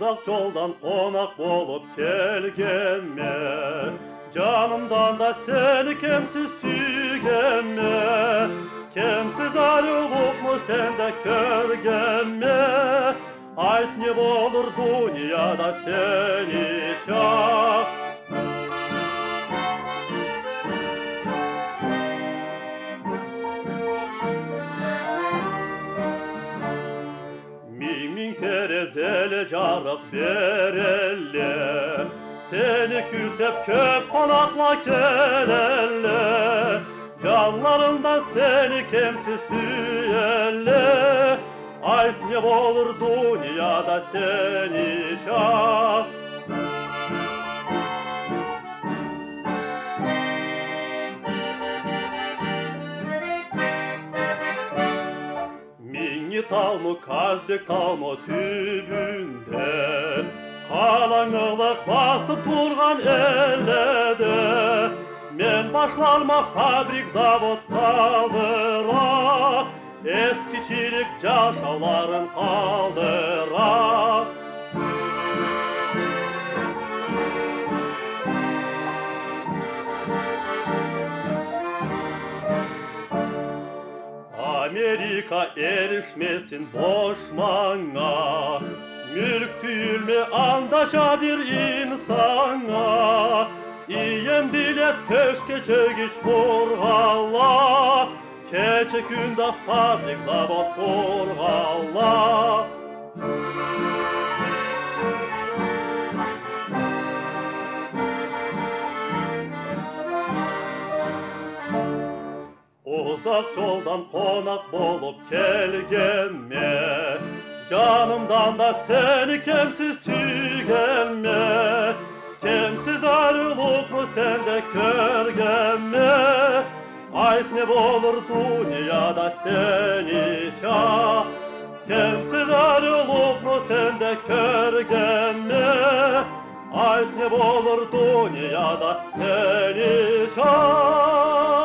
Uzak yoldan konak bulup gelgemme, canımdan da seni kimsiz süygemme. Kimsiz ayrılık mı sende körgemme? Ayt ne olur dünyada seni çak. Min kere zele carık verelle, seni küsep köp konakla kelelle. Canlarından seni kimsiz süyelle, ayt ne olur dünyada seni çak. Minni talmı kazbek talmı tübünde, kalanılık basıp turgan ellede. Men başlarma fabrik zavod salıra, eskiçilik caşaların kaldıra. Amerika erişmesin boşmana, mülk tüyülme andaşa bir insana. İyem bilet köşke çögiş kurgalla, keçe günde fabrik zavod kurgalla. Uzak yoldan konak bulup gelgemme, canımdan da seni kimsiz süygemme. Kimsiz ayrılık mı sende körgemme? Ayt ne olur dünyada seni çak. Kimsiz ayrılık mı sende körgemme? Ayt ne olur dünyada seni çak.